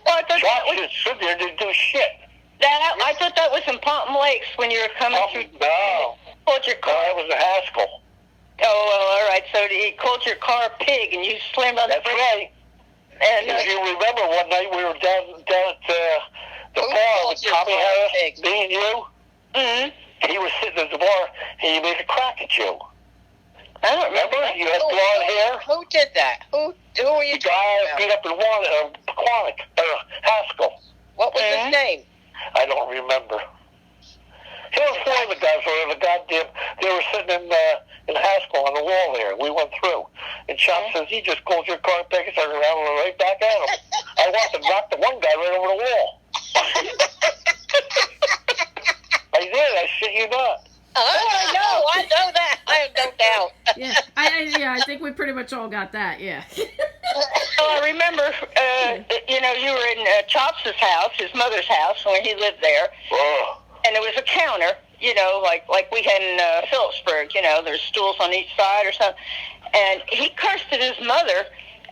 Well, I thought Chops just sit there and didn't do shit. I thought that was in Ponton Lakes when you were coming through. No. Pulled your car. That was a Haskell. Oh, well, all right. So he called your car a pig, and you slammed on That's the brake. right. And If you remember, one night we were down at the Who bar called with your Tommy car a Harris, pig? me and you. mm-hmm. He was sitting at the bar, and he made a crack at you. I don't remember. Remember? You had blonde hair. Who did that? Who were you The talking guy about? beat up in Quantick, Haskell. What was Mhm. his name? I don't remember. He was one of the guys who were the goddamn. They were sitting in Haskell on the wall there. We went through, and Chop says he just called your car back and turned around and went right back at him. I wanted to knock the one guy right over the wall. I did. I shit you not. I know that. I have no doubt. Yeah, I think we pretty much all got that. Yeah. Well, I remember, you were in Chops's house, his mother's house, when he lived there, Oh. and there was a counter, like we had in Phillipsburg, there's stools on each side or something, and he cursed at his mother,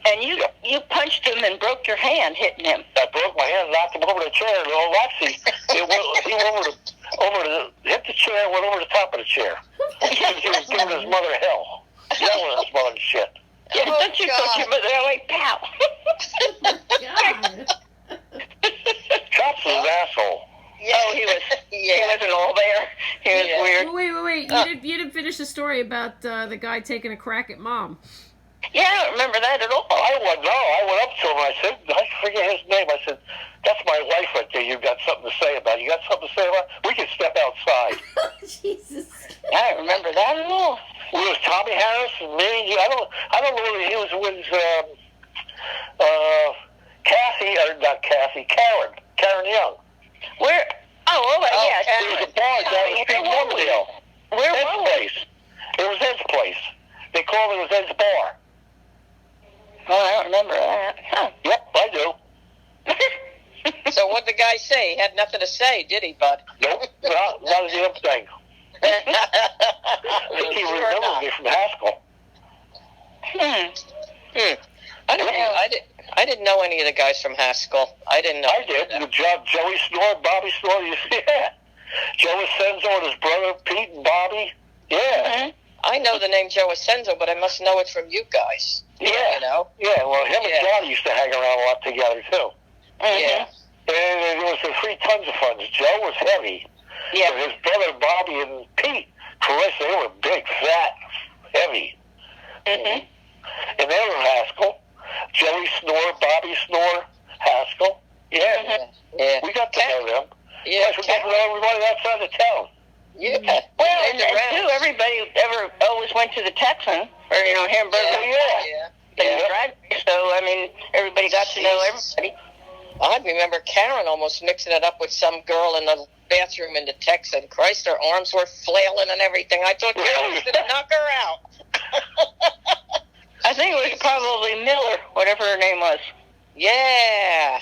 and you punched him and broke your hand hitting him. I broke my hand, knocked him over the chair, and all actually, he went hit the chair and went over the top of the chair. He was giving his mother hell. Yelling at his mother and shit. Yeah, don't you touch your mother? I'm like, pow. God. Chops was an asshole. Oh, he wasn't all there. He was Yeah. weird. Wait. You didn't finish the story about the guy taking a crack at Mom. Yeah, I don't remember that at all. I went up to him and I said, I forget his name. I said, that's my wife right there. You got something to say about it. You got something to say about it? We can step outside. Jesus. I don't remember that at all. It was Tommy Harris and me. I don't know whether he was with Karen Young. Where? Oh, yes. There was a bar down the street in Warmdale. Where Ed's was it? place. It was Ed's place. They called it Ed's bar. Oh, I don't remember that. Huh. Yep, I do. So what did the guy say? He had nothing to say, did he, bud? Nope, not a damn thing. I think he remembered me from Haskell. I didn't know any of the guys from Haskell. I didn't know. I did. The Joey Snore, Bobby Snore. Yeah. Joe Asenzo and his brother Pete and Bobby. Yeah. I know the name Joe Asenzo, but I must know it from you guys. Yeah. You know? Yeah, well, him and Johnny used to hang around a lot together, too. Yeah. And there was the 3 tons of funds. Joe was heavy. Yeah. And his brother Bobby and Pete, Carissa, they were big, fat, heavy. Mm-hmm. And they were Haskell. Joey Snore, Bobby Snore, Haskell. Yeah. Yeah. We got to know them. Yeah. Plus, we got to know everybody outside of town. Yeah. Well, and too, everybody always went to the Texan, or, Hamburger. Yeah. So, I mean, everybody got to know everybody. I remember Karen almost mixing it up with some girl in the bathroom in the Texan. Christ, her arms were flailing and everything. I thought Karen was going to knock her out. I think it was probably Miller, whatever her name was. Yeah.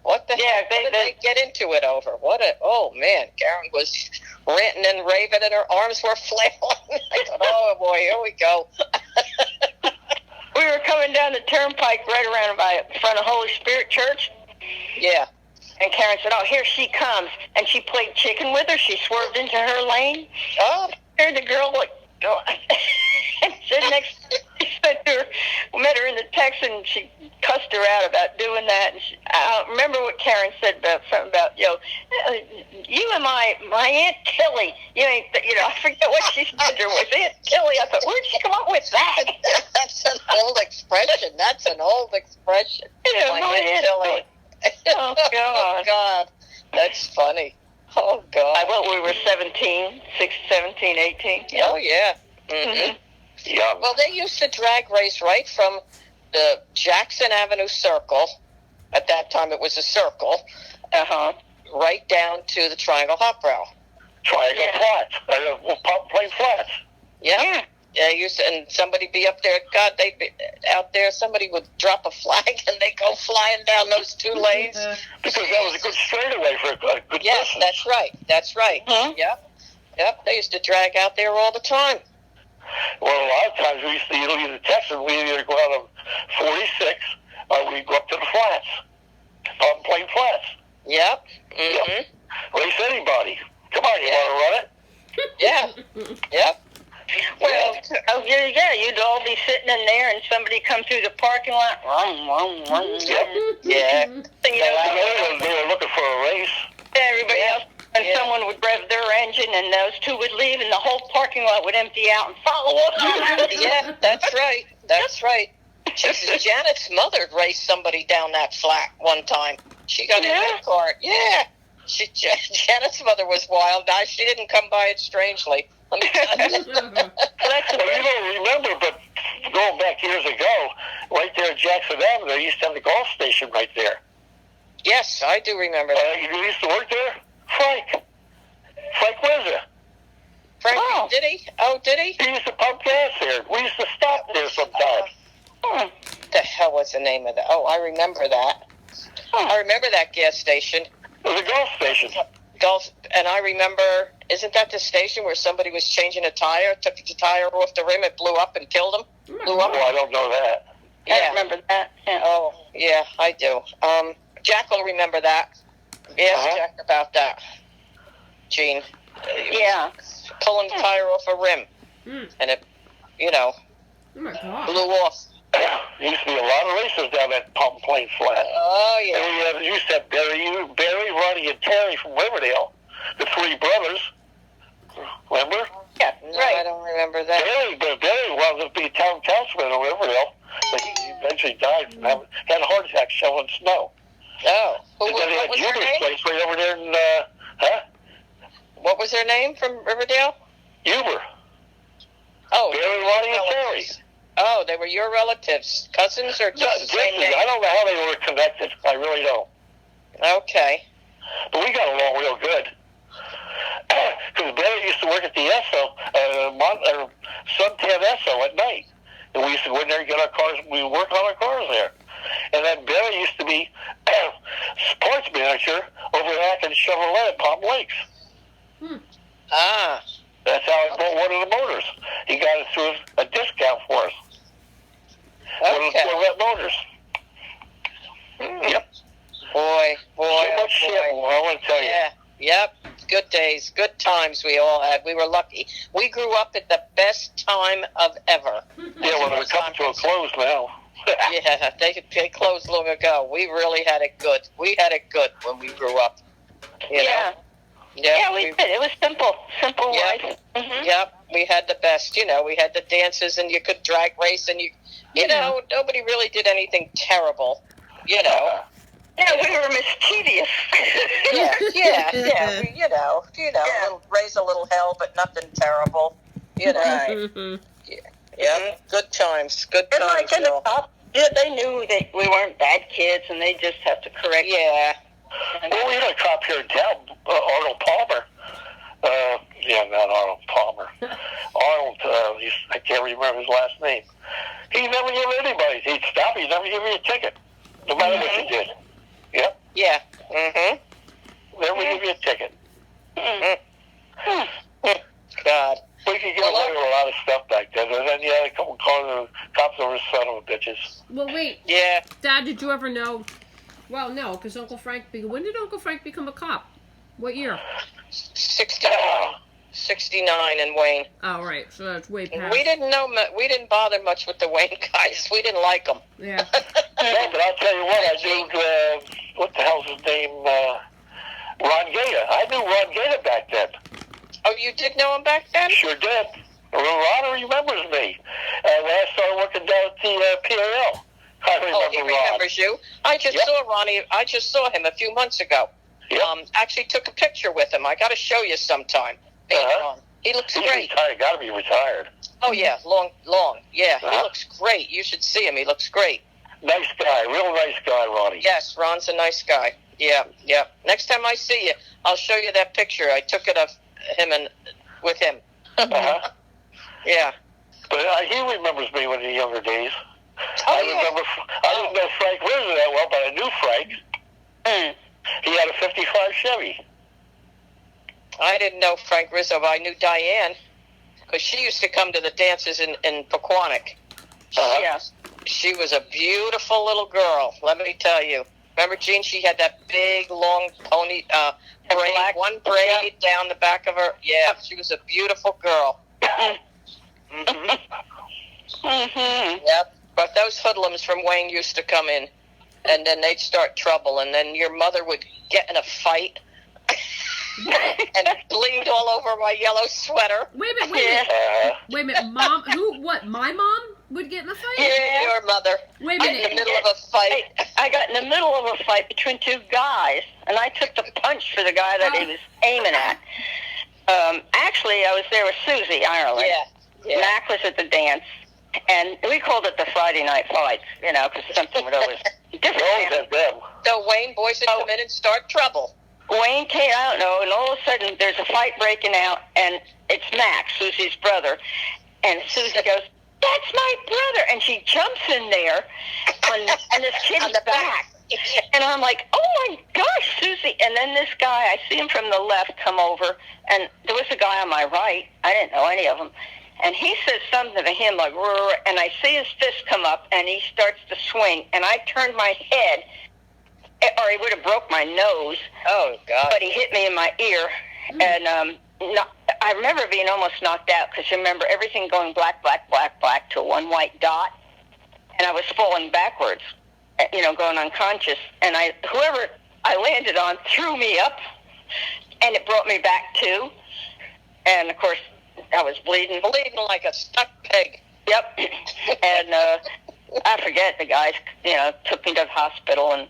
What the heck? What did they get into it over? Oh, man. Karen was ranting and raving and her arms were flailing. I thought, oh, boy, here we go. We were coming down the turnpike right around by in front of Holy Spirit Church. Yeah. And Karen said, oh, here she comes. And she played chicken with her. She swerved into her lane. Oh. And the girl and said she said to her, we met her in the Texan, she cussed her out about doing that. And I don't remember what Karen said about something about, you and my Aunt Tilly, I forget what she said to her was Aunt Tilly. I thought, where'd she come up with that? That's an old expression. Yeah, My my Aunt Aunt Tilly. Oh, God. Oh, God. That's funny. Oh, God. We were 17, 18. Oh, yeah. Mm-hmm. Yeah. Well, they used to drag race right from the Jackson Avenue Circle. At that time, it was a circle. Right down to the Triangle Hop Brow. Triangle Flats. Plain Flats. Yeah. Yeah, and somebody be up there. God, they'd be out there. Somebody would drop a flag and they go flying down those 2 lanes. Because that was a good straightaway for a good Yes, distance. that's right. That's right. Mhm. Yep. They used to drag out there all the time. Well, a lot of times we used to either Texas, we either go out of 46 or we go up to the flats, Palm Plain Flats. Yep. Mm-hmm. Yep. Race anybody. Come on, you want to run it? Yeah. Yep. Well, you'd all be sitting in there, and somebody come through the parking lot. Yeah. They were looking for a race. Everybody else, and someone would rev their engine, and those 2 would leave, and the whole parking lot would empty out and follow them. Yeah, that's right. That's right. Jesus, Janet's mother raced somebody down that flat one time. She got in her car. Yeah. Janet's mother was wild. She didn't come by it strangely. Let me tell you. Well, you don't remember, but going back years ago, right there at Jackson Avenue, they used to have the golf station right there. Yes, I do remember that. You used to work there? Frank Wizard. Frank, did he? Oh, did he? He used to pump gas there. We used to stop there sometimes. What the hell was the name of that? Oh, I remember that. I remember that gas station. It was a golf station. And I remember, isn't that the station where somebody was changing a tire, took the tire off the rim, it blew up and killed him? Blew up? Oh, I don't know that. Yeah. I remember that. Yeah. Oh, yeah, I do. Jack will remember that. Ask Jack about that. Gene. Yeah. Pulling the tire off a rim. And it, Oh my God. blew off. There used to be a lot of racers down at Palm Plain Flat. Oh, yeah. And we used to have Barry, Ronnie, and Terry from Riverdale, the 3 brothers. Remember? Yeah, No, right. I don't remember that. Barry wound up being town councilman in Riverdale, but he eventually died from had a heart attack shoveling snow. Oh. And then they had What was her Huber's name? place right over there in, What was their name from Riverdale? Huber. Oh. Barry, Ronnie, and Terry. Oh, they were your relatives, cousins, or just the same name? I don't know how they were connected. I really don't. Okay. But we got along real good. Because Barry used to work at the Esso, Suntan Esso at night. And we used to go in there and get our cars. We would work on our cars there. And then Barry used to be sports manager over at Atkins Chevrolet at Palm Lakes. Ah. That's how I bought one of the motors. He got it through a discount for us. One of the Corvette motors. Yep. Boy. So much shit, I want to tell you. Yeah. Yep. Good days, good times we all had. We were lucky. We grew up at the best time of ever. Yeah, well, they're coming to a close now. Yeah, they closed long ago. We really had it good. We had it good when we grew up. You know? Yeah, we did. It was simple life. Mm-hmm. Yep, we had the best. We had the dances, and you could drag race, and you know, nobody really did anything terrible. Yeah, we were mischievous. yeah. Raise a little hell, but nothing terrible. Right. Yeah. Good times. Good times. Like in the top, they knew that we weren't bad kids, and they just have to correct. Yeah. Well, we had a cop here in town, Arnold Palmer. Not Arnold Palmer. Arnold, I can't remember his last name. He never gave anybody. He'd stop. He'd never give you a ticket, no matter what you did. Yep. Yeah. Mm-hmm. Never give you a ticket. God. We could get away with a lot of stuff back then. And then, a couple calling the cops over son of a bitches. Well, wait. Yeah. Dad, did you ever know? Well, no, because Uncle Frank. When did Uncle Frank become a cop? What year? 69 in Wayne. Oh, right. So that's way past. We didn't bother much with the Wayne guys. We didn't like them. Yeah. No, but I'll tell you what, I knew, what the hell's his name, Ron Gator. I knew Ron Gator back then. Oh, you did know him back then? Sure did. Ron remembers me. When I started working down at the PAL. I remember he Ron. remembers you. I just saw Ronnie. I just saw him a few months ago. Yep. Actually took a picture with him. I got to show you sometime. He looks He's great. retired. Got to be retired. Oh yeah, long. Yeah, he looks great. You should see him. He looks great. Nice guy, real nice guy, Ronnie. Yes, Ron's a nice guy. Yeah. Next time I see you, I'll show you that picture. I took it of him with him. Yeah. But he remembers me when in the younger days. Oh, I didn't know Frank Rizzo that well, but I knew Frank. Mm. He had a 55 Chevy. I didn't know Frank Rizzo, but I knew Diane, because she used to come to the dances in Pequannock. Yeah. She was a beautiful little girl, let me tell you. Remember, Jean, she had that big, long pony, braid, one braid down the back of her. Yeah, she was a beautiful girl. Mm-hmm. Mm-hmm. Yep. But those hoodlums from Wayne used to come in, and then they'd start trouble, and then your mother would get in a fight and bleed all over my yellow sweater. Wait a minute, Mom, what, my mom would get in a fight? Yeah, your mother. Wait a minute. In the middle of a fight. I got in the middle of a fight between two guys, and I took the punch for the guy that he was aiming at. Actually, I was there with Susie, Ireland. Yeah. Mac was at the dance, and we called it the Friday night fights, because something would always different. So Wayne boys would come in and start trouble. Wayne came, I don't know, and all of a sudden there's a fight breaking out, and it's Max, Susie's brother, and Susie goes, "That's my brother," and she jumps in there on this kid's on the back. And I'm like, "Oh my gosh, Susie!" And then this guy, I see him from the left come over, and there was a guy on my right. I didn't know any of them. And he says something to him like, "Rrr," and I see his fist come up, and he starts to swing, and I turned my head, or he would have broke my nose. Oh, God. But he hit me in my ear, and I remember being almost knocked out, because you remember everything going black, black, black, black to one white dot, and I was falling backwards, going unconscious, and whoever I landed on threw me up, and it brought me back too, and of course I was bleeding Like a stuck pig. Yep. And I forget, the guys took me to the hospital, and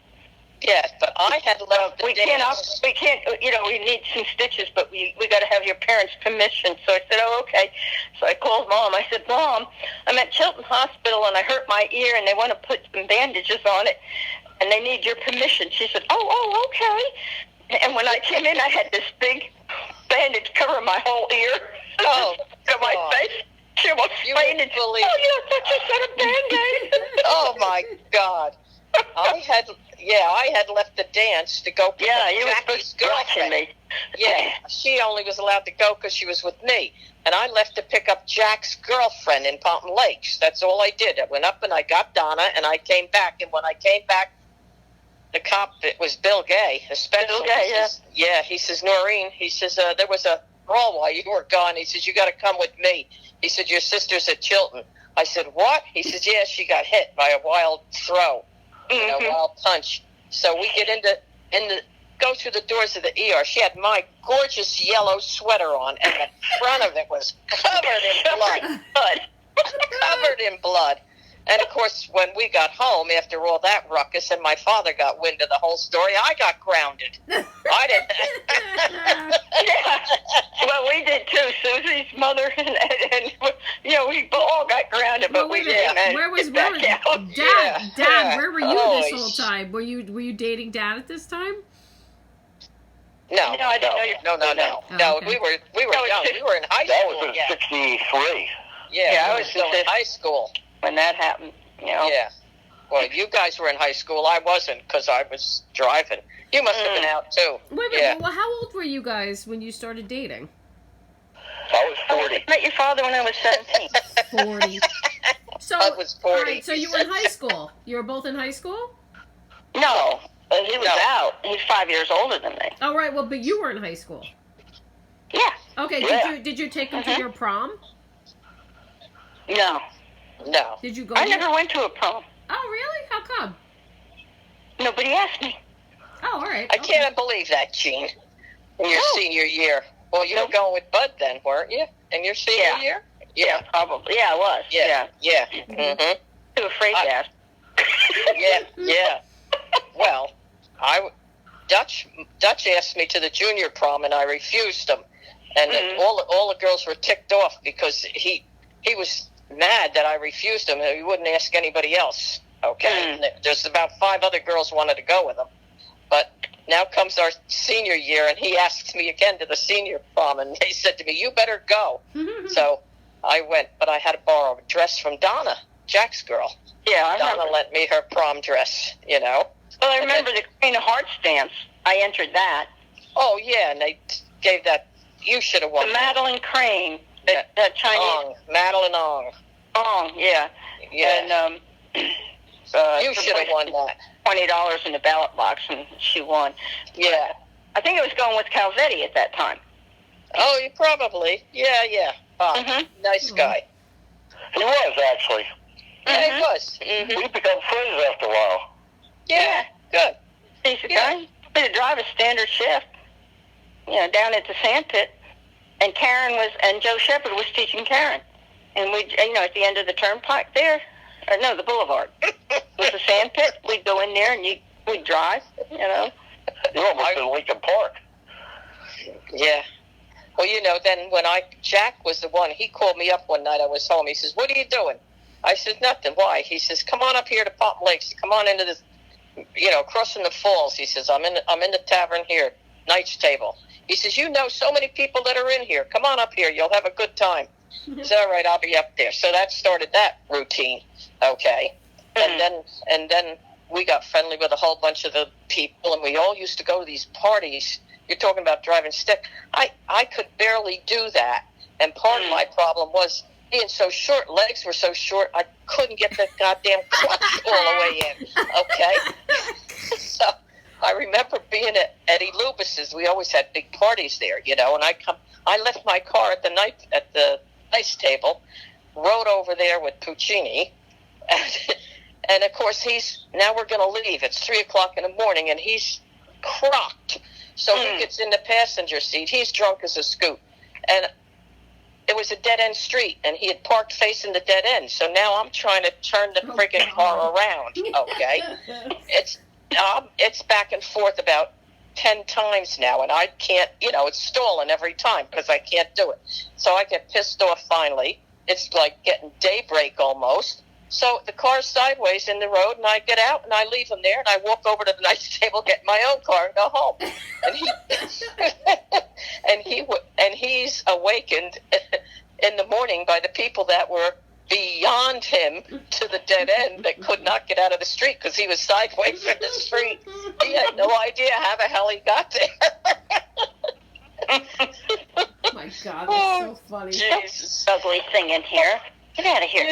yes, but I had left we can't, we need some stitches, but we got to have your parents' permission. So I said, "Oh, okay." So I called Mom. I said, "Mom, I'm at Chilton Hospital, and I hurt my ear, and they want to put some bandages on it, and they need your permission." She said, "Oh, okay." And when I came in, I had this big bandage covering my whole ear. Oh, to my face. She was fainted. "Oh, you thought you said a Band-Aid." Oh, my God. I had left the dance to go pick up you were Jackie's girlfriend. me. Yeah, she only was allowed to go because she was with me. And I left to pick up Jack's girlfriend in Fountain Lakes. That's all I did. I went up and I got Donna, and I came back. And when I came back, the cop, it was Bill Gay, especially. Bill Gay, yeah. He says, "Noreen," he says, "there was a brawl while you were gone." He says, "You got to come with me." He said, "Your sister's at Chilton." I said, "What?" He says, "Yeah, she got hit by a wild throw, a wild punch." So we get go through the doors of the ER. She had my gorgeous yellow sweater on, and the front of it was covered in blood. Covered in blood. And, of course, when we got home, after all that ruckus, and my father got wind of the whole story, I got grounded. I didn't. Yeah. Well, we did, too. Susie's mother, and we all got grounded, but we didn't. Dad, where were you this whole time? Were you dating Dad at this time? No, I didn't know No. Oh, okay. We were young. We were in high school. That was in 63. Yeah, I was still in high school when that happened. Yeah. Well, you guys were in high school. I wasn't, because I was driving. You must have been out, too. Wait a minute. Well, how old were you guys when you started dating? I was 40. I met your father when I was 17. 40. So, I was 40. All right, so you were in high school. You were both in high school? No. He was out. He's 5 years older than me. Oh, right. Well, but you were in high school. Yeah. Okay. Yeah. Did you take him to your prom? No. Did you go? I never went to a prom. Oh, really? How come? Nobody asked me. Oh, all right. I can't believe that, Jean. In your senior year. Well, you were going with Bud then, weren't you? In your senior year? Yeah, probably. Yeah, I was. Yeah. Mm-hmm. Too afraid to ask. Yeah. Well, Dutch asked me to the junior prom, and I refused him. And all the girls were ticked off because he was mad that I refused him, and he wouldn't ask anybody else. Okay, and there's about 5 other girls wanted to go with him, but now comes our senior year, and he asked me again to the senior prom, and they said to me, "You better go." So I went, but I had to borrow a dress from Donna, Jack's girl. Yeah, I Donna remember. lent me her prom dress, you know. Well, I remember the Queen of Hearts dance. I entered that. Oh, yeah, and they gave that. You should have won. The Madeline Crane, that Chinese. Ong, Madeline Ong. Ong, yeah. Yeah. And you should have won that. $20 in the ballot box, and she won. Yeah. I think it was going with Calvetti at that time. Oh, you probably. Yeah, yeah. Nice guy. He was, actually. Yeah, he was. Mm-hmm. We become friends after a while. Yeah, good. Decent guy. He had to drive a standard shift, down at the sandpit. And Joe Shepard was teaching Karen. And we, at the end of the turnpike there, the boulevard, was the sandpit. We'd go in there and we'd drive, You're almost in Lincoln Park. Yeah. Well, then when Jack was the one, he called me up one night. I was home. He says, "What are you doing?" I said, "Nothing." "Why?" He says, "Come on up here to Pop Lakes. Come on into this, crossing the falls." He says, I'm in the tavern here, Knight's Table. He says, "You know so many people that are in here. Come on up here. You'll have a good time." I said, "All right, I'll be up there." So that started that routine. Okay. And then we got friendly with a whole bunch of the people, and we all used to go to these parties. You're talking about driving stick. I could barely do that. And part of my problem was being so short. Legs were so short, I couldn't get the goddamn clutch all the way in. Okay? So I remember being at Eddie Lubis's. We always had big parties there, and I left my car at the Knight's Table, rode over there with Puccini, and of course now we're going to leave. It's 3:00 in the morning, and he's crocked. So he gets in the passenger seat. He's drunk as a scoop. And it was a dead-end street, and he had parked facing the dead end. So now I'm trying to turn the freaking car around, okay? It's back and forth about 10 times now, and I can't, it's stalling every time because I can't do it. So I get pissed off finally. It's like getting daybreak almost. So the car's sideways in the road, and I get out, and I leave him there, and I walk over to the Knight's Table, get my own car, and go home. And he's awakened in the morning by the people that were beyond him to the dead end that could not get out of the street because he was sideways in the street. He had no idea how the hell he got there. Oh my God, that's so funny. Jesus. Ugly thing in here. Get out of here.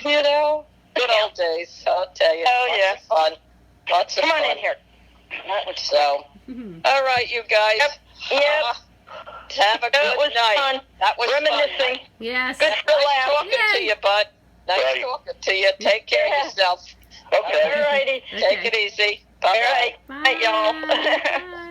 Yeah, good old days, I'll tell you. Oh, yeah. Fun. Lots of Come fun. on in here. So, all right, you guys. Yep. Have a good night. Fun. That was reminiscing. fun. Yes. Good for Nice laugh. talking to you, bud. Nice Right. talking to you. Take care of yourself. Okay. All righty. Take it easy. Bye. All right. Bye. Night, y'all. Bye.